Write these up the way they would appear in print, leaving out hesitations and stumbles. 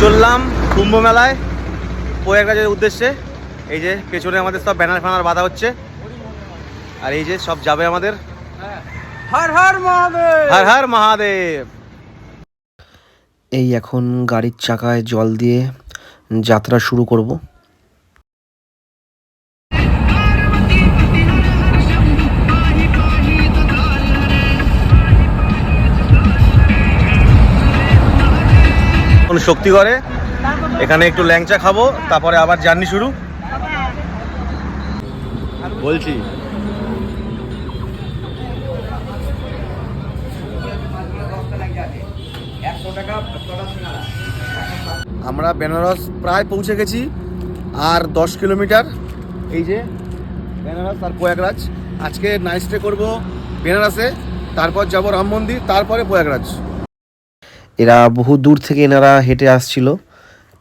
চললাম কুম্ভ মেলায় প্রয়াগরাজের উদ্দেশ্যে। এই যে পেছনে আমাদের সব ব্যানার ফ্যানার বাঁধা হচ্ছে, আর এই যে সব যাবে আমাদের। হর হর মহাদেব, হর হর মহাদেব। এই এখন গাড়ির চাকায় জল দিয়ে যাত্রা শুরু করব। শক্তিগড়ে এখানে একটু ল্যাংচা খাবো, তারপরে আবার জার্নি শুরু। বলছি আমরা বেনারস প্রায় পৌঁছে গেছি, আর 10 কিলোমিটার। এই যে বেনারস আর প্রয়াগরাজ। আজকে নাইট স্টে করবো বেনারসে, তারপর যাব রাম মন্দির, তারপরে প্রয়াগরাজ। এরা বহু দূর থেকে এনারা হেঁটে আসছিল,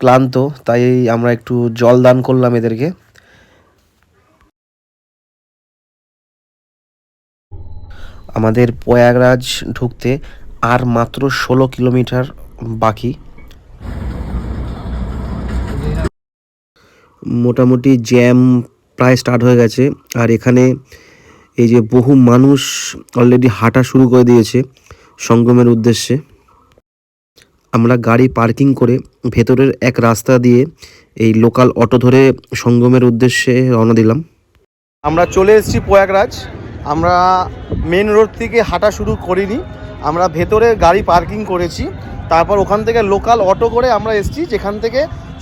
ক্লান্ত, তাই আমরা একটু জল দান করলাম এদেরকে। আমাদের প্রয়াগরাজ ঢুকতে আর মাত্র 16 কিলোমিটার বাকি। মোটামুটি জ্যাম প্রায় স্টার্ট হয়ে গেছে, আর এখানে এই যে বহু মানুষ অলরেডি হাঁটা শুরু করে দিয়েছে সঙ্গমের উদ্দেশ্যে। আমরা গাড়ি পার্কিং করে ভেতরের এক রাস্তা দিয়ে এই লোকাল অটো ধরে সঙ্গমের উদ্দেশ্যে রওনা দিলাম। আমরা চলে এসেছি প্রয়াগরাজ। আমরা মেন রোড থেকে হাঁটা শুরু করিনি, আমরা ভেতরে গাড়ি পার্কিং করেছি, তারপর ওখান থেকে লোকাল অটো করে আমরা এসেছি, যেখান থেকে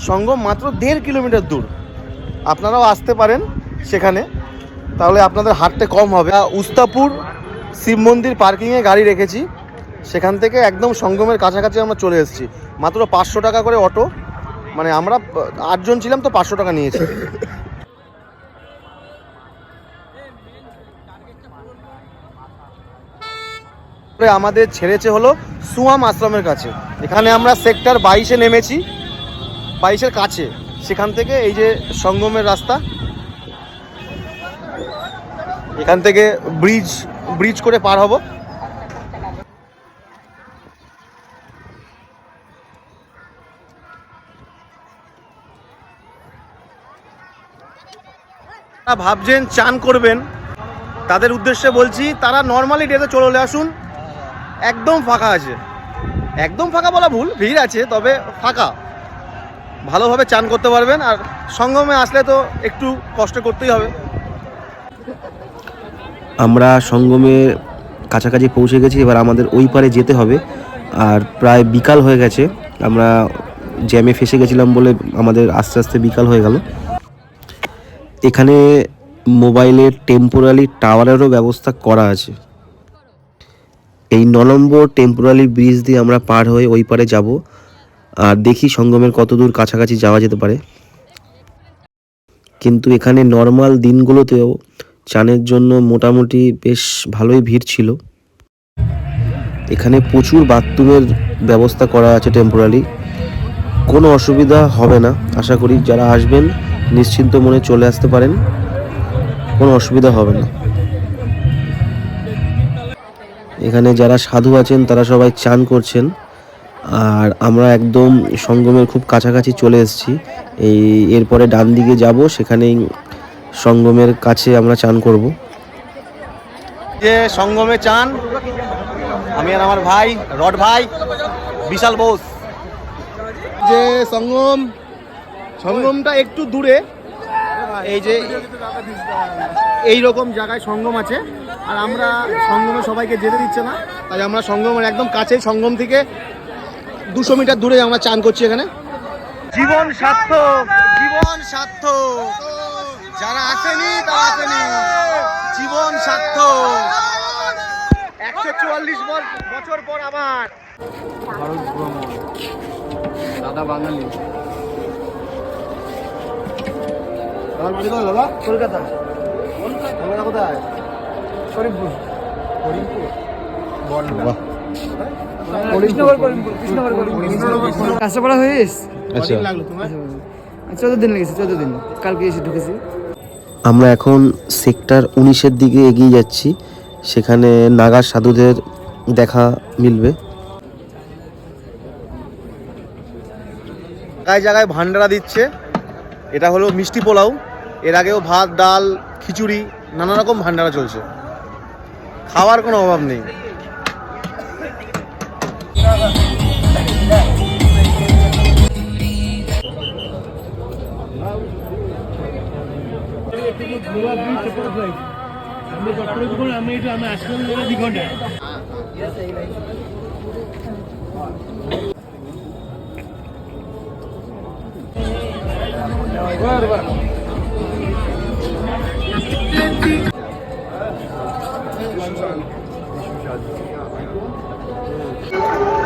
সঙ্গম মাত্র 1.5 কিলোমিটার দূর। আপনারাও আসতে পারেন সেখানে, তাহলে আপনাদের হাঁটতে কম হবে। উস্তাপুর শিব মন্দির পার্কিংয়ে গাড়ি রেখেছি, সেখান থেকে একদম সঙ্গমের কাছাকাছি আমরা চলে এসেছি। মাত্র 500 টাকা করে অটো, মানে আমরা 8 জন ছিলাম তো 500 টাকা নিয়েছি। আমাদের ছেড়েছে হলো সুয়াম আশ্রমের কাছে। এখানে আমরা সেক্টর 22-এ নেমেছি, 22-এর কাছে। সেখান থেকে এই যে সঙ্গমের রাস্তা, এখান থেকে ব্রিজ করে পার হব। ভাবছেন চান করবেন, তাদের উদ্দেশ্যে বলছি, তারা নর্মালি ডেতে চলে আসুন, একদম ফাঁকা আছে। একদম ফাঁকা বলা ভুল, ভিড় আছে, তবে ফাঁকা, ভালোভাবে চান করতে পারবেন। আর সঙ্গমে আসলে তো একটু কষ্ট করতেই হবে। আমরা সঙ্গমের কাছাকাছি পৌঁছে গেছি, এবার আমাদের ওই পারে যেতে হবে। আর প্রায় বিকাল হয়ে গেছে, আমরা জ্যামে ফেসে গেছিলাম বলে আমাদের আস্তে আস্তে বিকাল হয়ে গেল। এখানে মোবাইলের টেম্পোরারি টাওয়ারেরও ব্যবস্থা করা আছে। এই 9 নম্বর টেম্পোরারি ব্রিজ দিয়ে আমরা পার হয়ে ওই পারে যাব, আর দেখি সঙ্গমের কত দূর কাছাকাছি যাওয়া যেতে পারে। কিন্তু এখানে নর্মাল দিনগুলোতেও চানের জন্য মোটামুটি বেশ ভালোই ভিড় ছিল। এখানে প্রচুর বাথরুমের ব্যবস্থা করা আছে টেম্পোরারি, কোনো অসুবিধা হবে না। আশা করি যারা আসবেন নিশ্চিন্ত মনে চলে আসতে পারেন, কোনো অসুবিধা হবে না। এখানে যারা সাধু আছেন তারা সবাই চান করছেন, আর আমরা একদম সঙ্গমের খুব কাছাকাছি চলে এসেছি। এরপরে ডান দিকে যাব, সেখানেই সঙ্গমের কাছে আমরা চান করব। যে সঙ্গমে চান, আমি আর আমার ভাই রড ভাই বিশাল বোস। যে সঙ্গমটা একটু দূরে, এই যে এই রকম জায়গায় সঙ্গম আছে, আর আমরা সঙ্গমে সবাইকে যেতে দিচ্ছে না, তাই আমরা সঙ্গমের একদম কাছেই, সঙ্গম থেকে 200 মিটার দূরে আমরা চান করছি এখানে। জীবন সার্থক, জীবন সার্থক, যারা আসেনি তারা আসেনি, জীবন সার্থক। 144 বছর পর আবার ভারত ভ্রমণ, দাদা বাঙালি। আমার বাড়ি কোথায় দাদা? কলকাতা। কলকাতা কোথায়? করিমপুর। করিমপুর বনগাঁ। কাঁচাপাড়া হয়ে এসেছি। আচ্ছা, 14 দিন লেগেছে, 14 দিন। কালকে এসে ঢুকেছি। আমরা এখন সেক্টর 19-এর দিকে এগিয়ে যাচ্ছি। সেখানে নাগা সাধুদের দেখা মিলবে। জায়গায় জায়গায় ভান্ডারা দিচ্ছে। এটা হলো মিষ্টি পোলাও, এর আগেও ভাত, ডাল, খিচুড়ি, নানা রকম ভান্ডারা চলছে, খাওয়ার কোনো অভাব নেই।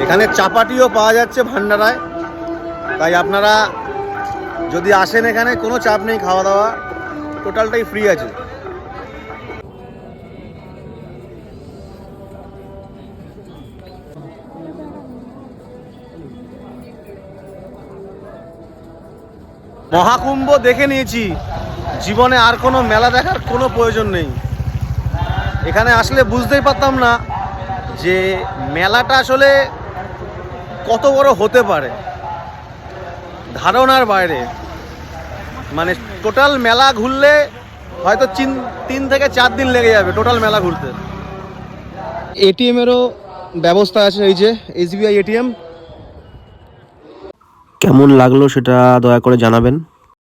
এখানে চাপাটিও পাওয়া যাচ্ছে ভান্ডারায়, তাই আপনারা যদি আসেন এখানে কোনো চাপ নেই, খাওয়া দাওয়া টোটালটাই ফ্রি আছে। মহাকুম্ভ দেখে নিয়েছি, জীবনে আর কোনো মেলা দেখার কোনো প্রয়োজন নেই। এখানে আসলে বুঝতেই পারতাম না যে মেলাটা আসলে কত বড় হতে পারে, ধারণার বাইরে। মানে টোটাল মেলা ঘুরলে হয়তো 3 থেকে 4 দিন লেগে যাবে টোটাল মেলা ঘুরতে। এটিএমেরও ব্যবস্থা আছে, এই যে SBI এটিএম। কেমন লাগলো সেটা দয়া করে জানাবেন।